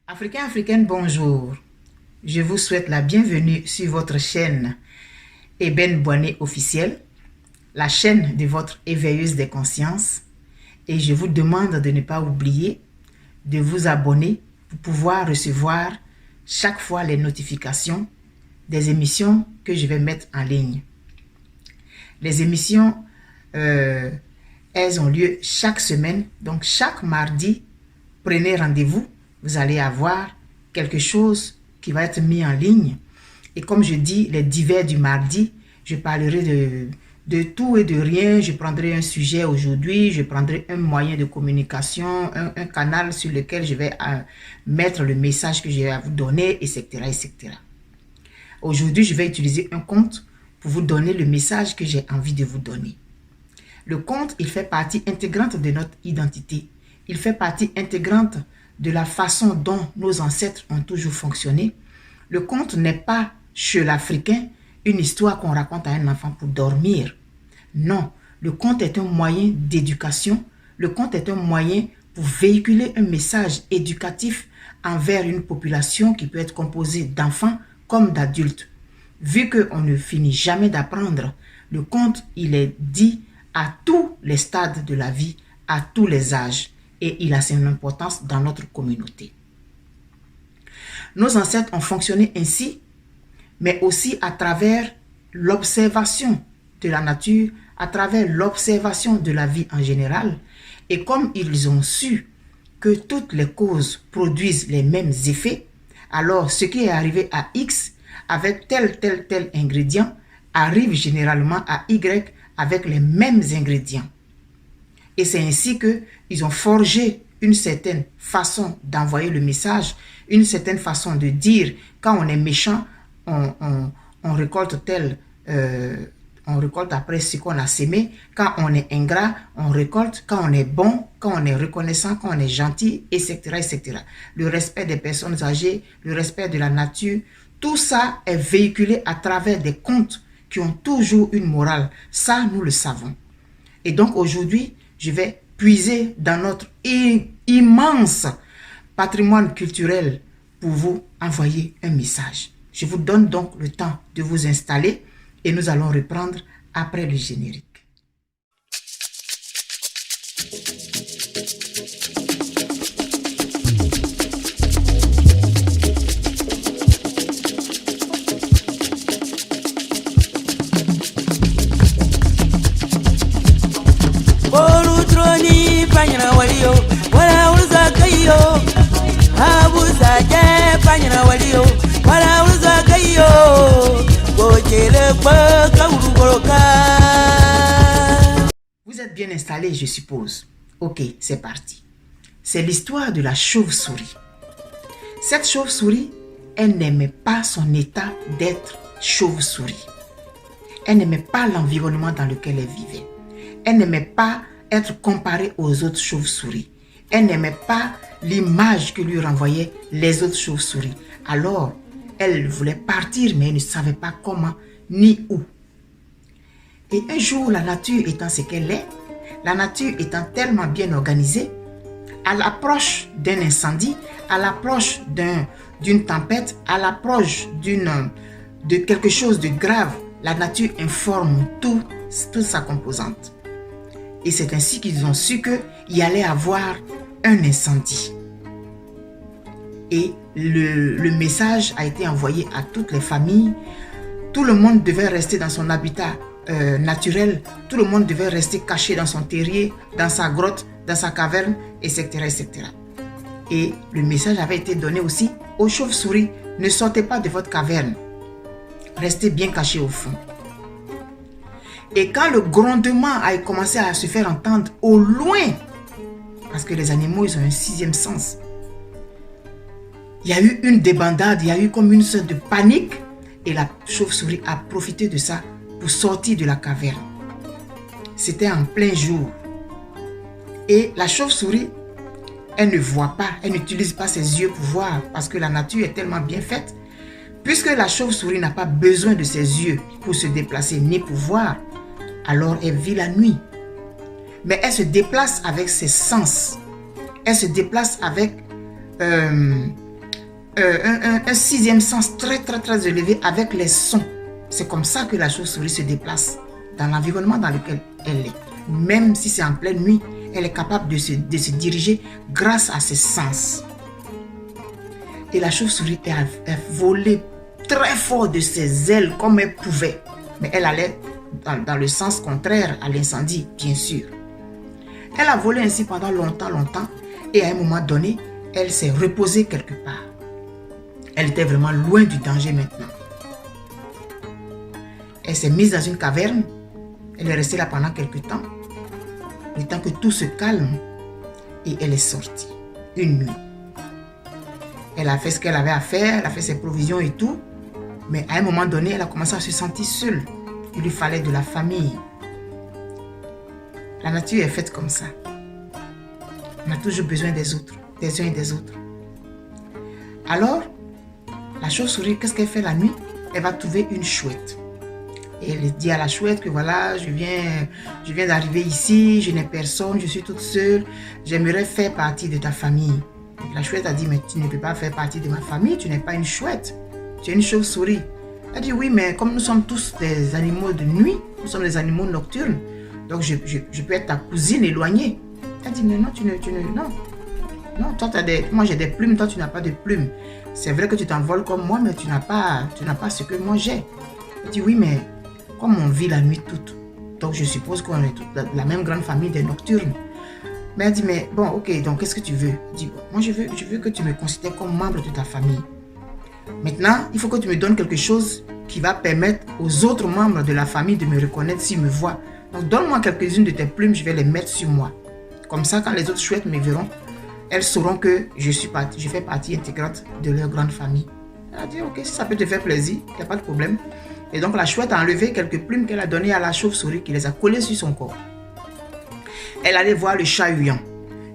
Africains, Africaines, bonjour. Je vous souhaite la bienvenue sur votre chaîne Eben Boignet officielle, la chaîne de votre éveilleuse des consciences. Et je vous demande de ne pas oublier de vous abonner pour pouvoir recevoir chaque fois les notifications des émissions que je vais mettre en ligne. Les émissions, elles ont lieu chaque semaine, donc chaque mardi, prenez rendez-vous. Vous allez avoir quelque chose qui va être mis en ligne. Et comme je dis, les divers du mardi, je parlerai de tout et de rien. Je prendrai un sujet aujourd'hui, je prendrai un moyen de communication, un canal sur lequel je vais mettre le message que je vais à vous donner, etc., etc. Aujourd'hui, je vais utiliser un compte pour vous donner le message que j'ai envie de vous donner. Le compte, il fait partie intégrante de notre identité. Il fait partie intégrante de la façon dont nos ancêtres ont toujours fonctionné. Le conte n'est pas, chez l'Africain, une histoire qu'on raconte à un enfant pour dormir. Non, le conte est un moyen d'éducation. Le conte est un moyen pour véhiculer un message éducatif envers une population qui peut être composée d'enfants comme d'adultes. Vu qu'on ne finit jamais d'apprendre, le conte, il est dit à tous les stades de la vie, à tous les âges. Et il a son importance dans notre communauté. Nos ancêtres ont fonctionné ainsi, mais aussi à travers l'observation de la nature, à travers l'observation de la vie en général. Et comme ils ont su que toutes les causes produisent les mêmes effets, alors ce qui est arrivé à X avec tel ingrédient arrive généralement à Y avec les mêmes ingrédients. Et c'est ainsi qu'ils ont forgé une certaine façon d'envoyer le message, une certaine façon de dire, quand on est méchant, on récolte on récolte après ce qu'on a sémé. Quand on est ingrat, on récolte. Quand on est bon, quand on est reconnaissant, quand on est gentil, etc., etc. Le respect des personnes âgées, le respect de la nature, tout ça est véhiculé à travers des contes qui ont toujours une morale. Ça, nous le savons. Et donc aujourd'hui, je vais puiser dans notre immense patrimoine culturel pour vous envoyer un message. Je vous donne donc le temps de vous installer et nous allons reprendre après le générique. Vous êtes bien installés, je suppose. Ok, c'est parti. C'est l'histoire de la chauve-souris. Cette chauve-souris, elle n'aimait pas son état d'être chauve-souris. Elle n'aimait pas l'environnement dans lequel elle vivait. Elle n'aimait pas être comparée aux autres chauves-souris. Elle n'aimait pas l'image que lui renvoyaient les autres chauves-souris. Alors, elle voulait partir, mais elle ne savait pas comment ni où. Et un jour, la nature étant ce qu'elle est, la nature étant tellement bien organisée, à l'approche d'un incendie, à l'approche d'une tempête, à l'approche de quelque chose de grave, la nature informe toute sa composante. Et c'est ainsi qu'ils ont su qu'il y allait avoir un incendie. Et le message a été envoyé à toutes les familles. Tout le monde devait rester dans son habitat naturel. Tout le monde devait rester caché dans son terrier, dans sa grotte, dans sa caverne, etc., etc. Et le message avait été donné aussi aux chauves-souris. Ne sortez pas de votre caverne. Restez bien cachés au fond. Et quand le grondement a commencé à se faire entendre au loin, parce que les animaux, ils ont un sixième sens, il y a eu une débandade, il y a eu comme une sorte de panique, et la chauve-souris a profité de ça pour sortir de la caverne. C'était en plein jour. Et la chauve-souris, elle ne voit pas, elle n'utilise pas ses yeux pour voir, parce que la nature est tellement bien faite. Puisque la chauve-souris n'a pas besoin de ses yeux pour se déplacer ni pour voir, alors elle vit la nuit. Mais elle se déplace avec ses sens. Elle se déplace avec un sixième sens très élevé avec les sons. C'est comme ça que la chauve-souris se déplace dans l'environnement dans lequel elle est. Même si c'est en pleine nuit, elle est capable de se diriger grâce à ses sens. Et la chauve-souris a volé très fort de ses ailes comme elle pouvait. Mais elle allait dans le sens contraire à l'incendie, bien sûr. Elle a volé ainsi pendant longtemps. Et à un moment donné, elle s'est reposée quelque part. Elle était vraiment loin du danger maintenant. Elle s'est mise dans une caverne. Elle est restée là pendant quelque temps. Le temps que tout se calme. Et elle est sortie. Une nuit. Elle a fait ce qu'elle avait à faire. Elle a fait ses provisions et tout. Mais à un moment donné, elle a commencé à se sentir seule. Il lui fallait de la famille. La nature est faite comme ça. On a toujours besoin des autres. Des uns et des autres. Alors, la chauve-souris, qu'est-ce qu'elle fait la nuit? Elle va trouver une chouette. Et elle dit à la chouette que voilà, je viens d'arriver ici, je n'ai personne, je suis toute seule. J'aimerais faire partie de ta famille. Et la chouette a dit, mais tu ne peux pas faire partie de ma famille, tu n'es pas une chouette. Tu es une chauve-souris. Elle dit, oui, mais comme nous sommes tous des animaux de nuit, nous sommes des animaux nocturnes, donc je peux être ta cousine éloignée. Elle dit, mais non, non, toi, moi j'ai des plumes, toi tu n'as pas de plumes. C'est vrai que tu t'envoles comme moi, mais tu n'as pas ce que moi j'ai. Elle dit, oui, mais comme on vit la nuit toute, donc je suppose qu'on est toute la même grande famille des nocturnes. Mais elle dit, mais bon, ok, donc qu'est-ce que tu veux? Elle dit, moi je veux que tu me considères comme membre de ta famille. Maintenant, il faut que tu me donnes quelque chose qui va permettre aux autres membres de la famille de me reconnaître s'ils me voient. Donc donne-moi quelques-unes de tes plumes, je vais les mettre sur moi. Comme ça, quand les autres chouettes me verront, elles sauront que je fais partie intégrante de leur grande famille. Elle a dit, ok, si ça peut te faire plaisir, il n'y a pas de problème. Et donc la chouette a enlevé quelques plumes qu'elle a données à la chauve-souris qui les a collées sur son corps. Elle allait voir le chat-huant.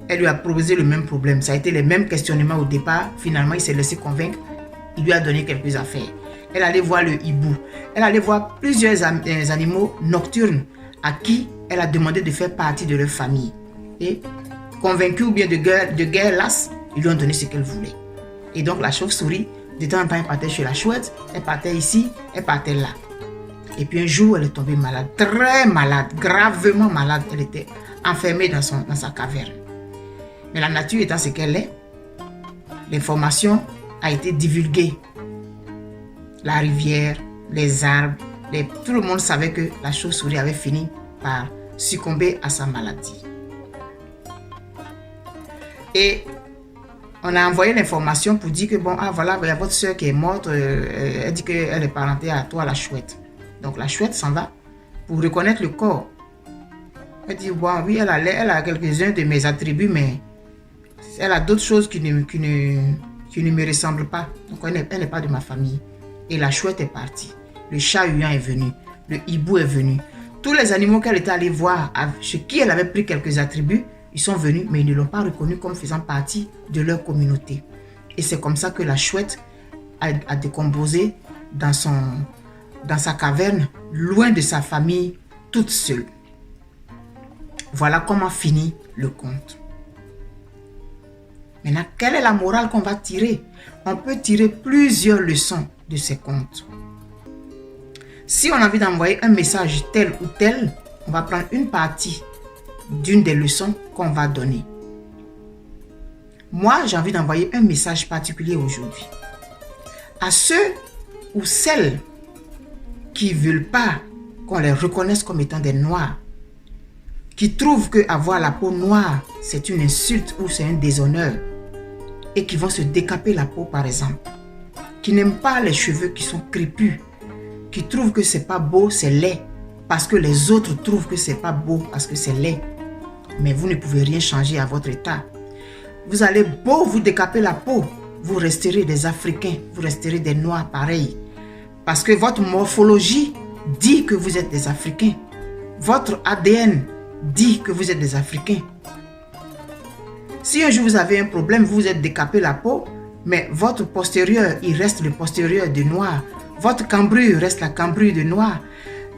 Elle lui a proposé le même problème. Ça a été les mêmes questionnements au départ. Finalement, il s'est laissé convaincre. Il lui a donné quelques affaires. Elle allait voir le hibou. Elle allait voir plusieurs animaux nocturnes à qui elle a demandé de faire partie de leur famille. Et convaincue ou bien de guerre lasse, ils lui ont donné ce qu'elle voulait. Et donc la chauve-souris, de temps en temps, elle partait chez la chouette, elle partait ici, elle partait là. Et puis un jour, elle est tombée malade, très malade, gravement malade. Elle était enfermée dans sa caverne. Mais la nature étant ce qu'elle est, l'information a été divulguée. La rivière, les arbres, tout le monde savait que la chauve-souris avait fini par succomber à sa maladie. Et on a envoyé l'information pour dire que bon, ah voilà, il y a votre soeur qui est morte, elle dit qu'elle est parentée à toi, la chouette. Donc la chouette s'en va pour reconnaître le corps. Elle dit, bon, oui, elle a quelques-uns de mes attributs, mais elle a d'autres choses qui ne me ressemblent pas. Donc elle n'est pas de ma famille. Et la chouette est partie. Le chat-huant est venu. Le hibou est venu. Tous les animaux qu'elle était allée voir, chez qui elle avait pris quelques attributs, ils sont venus, mais ils ne l'ont pas reconnu comme faisant partie de leur communauté. Et c'est comme ça que la chouette a décomposé dans sa caverne, loin de sa famille, toute seule. Voilà comment finit le conte. Maintenant, quelle est la morale qu'on va tirer? On peut tirer plusieurs leçons de ces contes. Si on a envie d'envoyer un message tel ou tel, on va prendre une partie d'une des leçons qu'on va donner. Moi, j'ai envie d'envoyer un message particulier aujourd'hui. À ceux ou celles qui ne veulent pas qu'on les reconnaisse comme étant des noirs, qui trouvent qu'avoir la peau noire, c'est une insulte ou c'est un déshonneur, et qui vont se décaper la peau par exemple, qui n'aiment pas les cheveux qui sont crépus, qui trouvent que c'est pas beau, c'est laid, parce que les autres trouvent que c'est pas beau, parce que c'est laid. Mais vous ne pouvez rien changer à votre état. Vous allez beau vous décaper la peau, vous resterez des Africains, vous resterez des Noirs pareils. Parce que votre morphologie dit que vous êtes des Africains. Votre ADN dit que vous êtes des Africains. Si un jour vous avez un problème, vous vous êtes décapé la peau, mais votre postérieur, il reste le postérieur de noir. Votre cambrure reste la cambrure de noir.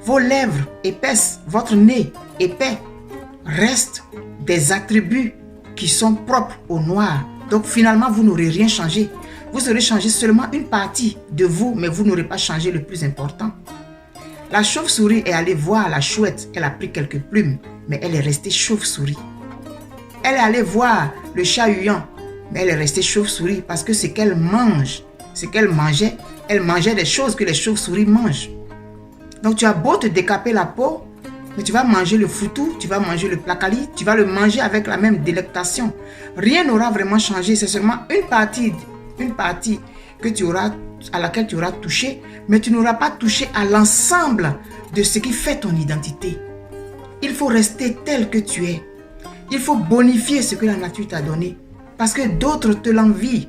Vos lèvres épaisses, votre nez épais, restent des attributs qui sont propres au noir. Donc finalement, vous n'aurez rien changé. Vous aurez changé seulement une partie de vous, mais vous n'aurez pas changé le plus important. La chauve-souris est allée voir la chouette. Elle a pris quelques plumes, mais elle est restée chauve-souris. Elle est allée voir le chat-huant, mais elle est restée chauve-souris parce que ce qu'elle mange, ce qu'elle mangeait, elle mangeait des choses que les chauves-souris mangent. Donc tu as beau te décaper la peau, mais tu vas manger le foutou, tu vas manger le placali, tu vas le manger avec la même délectation. Rien n'aura vraiment changé, c'est seulement une partie que tu auras, à laquelle tu auras touché, mais tu n'auras pas touché à l'ensemble de ce qui fait ton identité. Il faut rester tel que tu es. Il faut bonifier ce que la nature t'a donné, parce que d'autres te l'envient.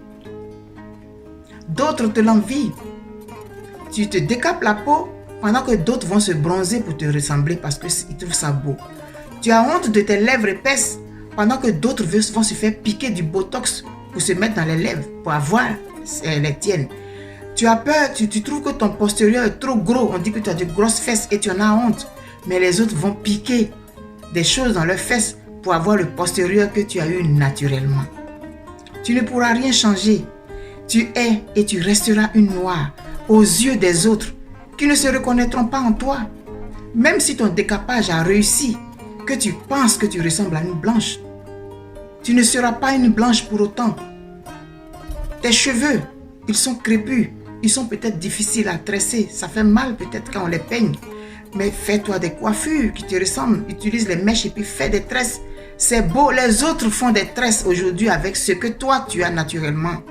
D'autres te l'envient. Tu te décapes la peau pendant que d'autres vont se bronzer pour te ressembler parce qu'ils trouvent ça beau. Tu as honte de tes lèvres épaisses pendant que d'autres vont se faire piquer du botox pour se mettre dans les lèvres, pour avoir les tiennes. Tu as peur, tu trouves que ton postérieur est trop gros. On dit que tu as de grosses fesses et tu en as honte. Mais les autres vont piquer des choses dans leurs fesses pour avoir le postérieur que tu as eu naturellement. Tu ne pourras rien changer. Tu es et tu resteras une noire aux yeux des autres qui ne se reconnaîtront pas en toi. Même si ton décapage a réussi, que tu penses que tu ressembles à une blanche, tu ne seras pas une blanche pour autant. Tes cheveux, ils sont crépus, ils sont peut-être difficiles à tresser, ça fait mal peut-être quand on les peigne. Mais fais-toi des coiffures qui te ressemblent, utilise les mèches et puis fais des tresses. C'est beau, les autres font des tresses aujourd'hui avec ce que toi tu as naturellement.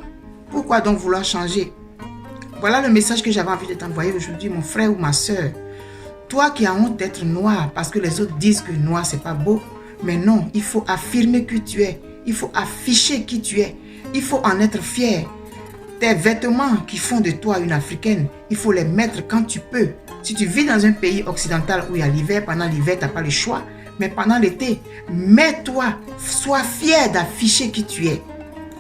Pourquoi donc vouloir changer? Voilà le message que j'avais envie de t'envoyer aujourd'hui, mon frère ou ma soeur. Toi qui as honte d'être noir parce que les autres disent que noir c'est pas beau, mais non, il faut affirmer qui tu es. Il faut afficher qui tu es. Il faut en être fier. Tes vêtements qui font de toi une Africaine, il faut les mettre quand tu peux. Si tu vis dans un pays occidental où il y a l'hiver, pendant l'hiver, tu n'as pas le choix. Mais pendant l'été, mets-toi, sois fier d'afficher qui tu es.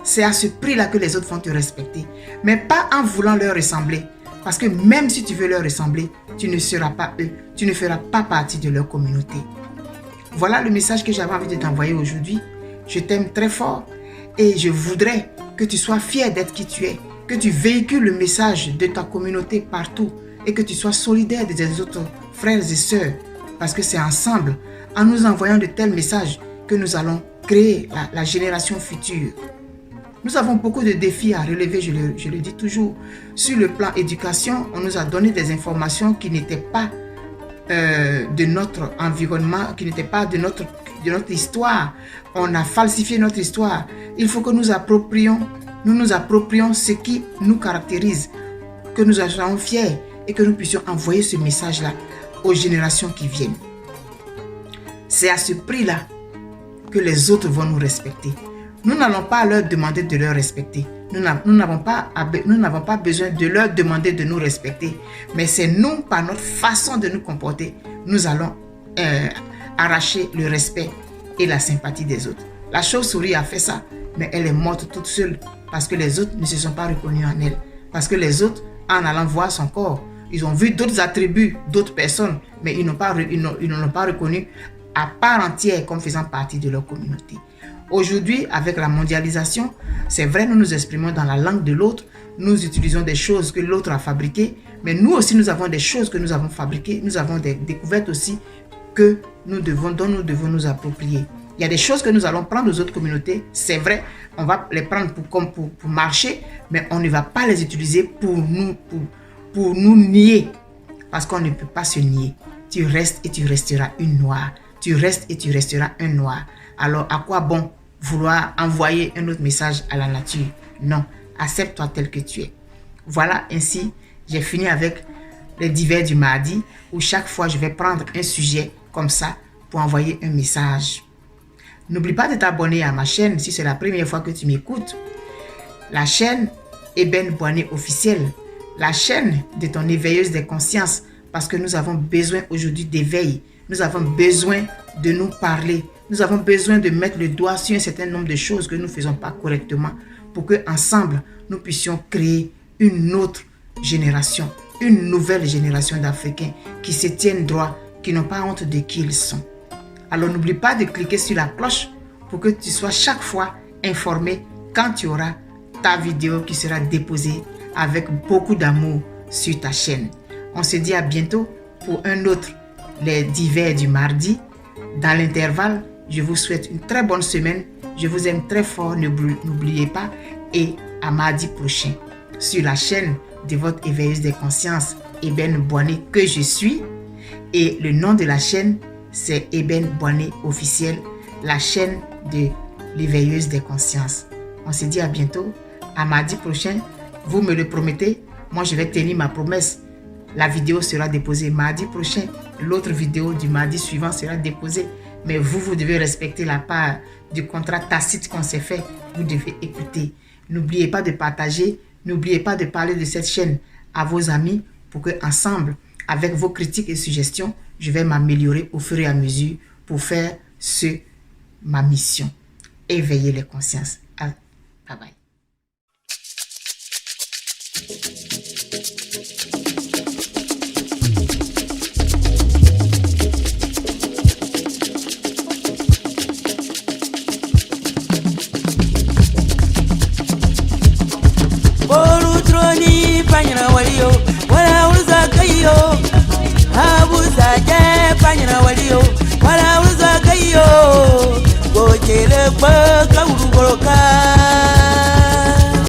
C'est à ce prix-là que les autres vont te respecter. Mais pas en voulant leur ressembler. Parce que même si tu veux leur ressembler, tu ne seras pas eux. Tu ne feras pas partie de leur communauté. Voilà le message que j'avais envie de t'envoyer aujourd'hui. Je t'aime très fort et je voudrais que tu sois fier d'être qui tu es. Que tu véhicules le message de ta communauté partout et que tu sois solidaire des autres frères et sœurs. Parce que c'est ensemble, en nous envoyant de tels messages, que nous allons créer la génération future. Nous avons beaucoup de défis à relever, je le dis toujours. Sur le plan éducation, on nous a donné des informations qui n'étaient pas de notre environnement, qui n'étaient pas de notre histoire. On a falsifié notre histoire. Il faut que nous nous approprions ce qui nous caractérise, que nous soyons fiers et que nous puissions envoyer ce message-là aux générations qui viennent. C'est à ce prix-là que les autres vont nous respecter. Nous n'allons pas leur demander de leur respecter. Nous n'avons pas besoin de leur demander de nous respecter. Mais c'est nous, par notre façon de nous comporter, nous allons arracher le respect et la sympathie des autres. La chauve-souris a fait ça, mais elle est morte toute seule parce que les autres ne se sont pas reconnus en elle. Parce que les autres, en allant voir son corps, ils ont vu d'autres attributs, d'autres personnes, mais ils ne l'ont pas reconnu à part entière comme faisant partie de leur communauté. Aujourd'hui, avec la mondialisation, c'est vrai, nous nous exprimons dans la langue de l'autre, nous utilisons des choses que l'autre a fabriquées, mais nous aussi, nous avons des choses que nous avons fabriquées, nous avons des découvertes aussi dont nous devons nous approprier. Il y a des choses que nous allons prendre aux autres communautés, c'est vrai, on va les prendre pour marcher, mais on ne va pas les utiliser pour nous nier, parce qu'on ne peut pas se nier. Tu restes et tu resteras une noire. Tu restes et tu resteras un noir. Alors, à quoi bon vouloir envoyer un autre message à la nature? Non, accepte-toi tel que tu es. Voilà, ainsi, j'ai fini avec les divers du mardi, où chaque fois, je vais prendre un sujet comme ça pour envoyer un message. N'oublie pas de t'abonner à ma chaîne si c'est la première fois que tu m'écoutes. La chaîne Eben Boignet officielle, la chaîne de ton éveilleuse des consciences, parce que nous avons besoin aujourd'hui d'éveil. Nous avons besoin de nous parler. Nous avons besoin de mettre le doigt sur un certain nombre de choses que nous ne faisons pas correctement pour qu'ensemble, nous puissions créer une autre génération, une nouvelle génération d'Africains qui se tiennent droit, qui n'ont pas honte de qui ils sont. Alors n'oublie pas de cliquer sur la cloche pour que tu sois chaque fois informé quand tu auras ta vidéo qui sera déposée avec beaucoup d'amour sur ta chaîne. On se dit à bientôt pour un autre Les Divers du mardi. Dans l'intervalle, je vous souhaite une très bonne semaine. Je vous aime très fort, n'oubliez pas. Et à mardi prochain, sur la chaîne de votre éveilleuse des consciences, Eben Boané que je suis. Et le nom de la chaîne, c'est Eben Boané officiel, la chaîne de l'éveilleuse des consciences. On se dit à bientôt, à mardi prochain. Vous me le promettez, moi je vais tenir ma promesse. La vidéo sera déposée mardi prochain. L'autre vidéo du mardi suivant sera déposée. Mais vous devez respecter la part du contrat tacite qu'on s'est fait. Vous devez écouter. N'oubliez pas de partager. N'oubliez pas de parler de cette chaîne à vos amis pour que ensemble, avec vos critiques et suggestions, je vais m'améliorer au fur et à mesure pour faire ma mission. Éveiller les consciences. Bye bye. Panyana waliyo, wala uza kayo, abuza je.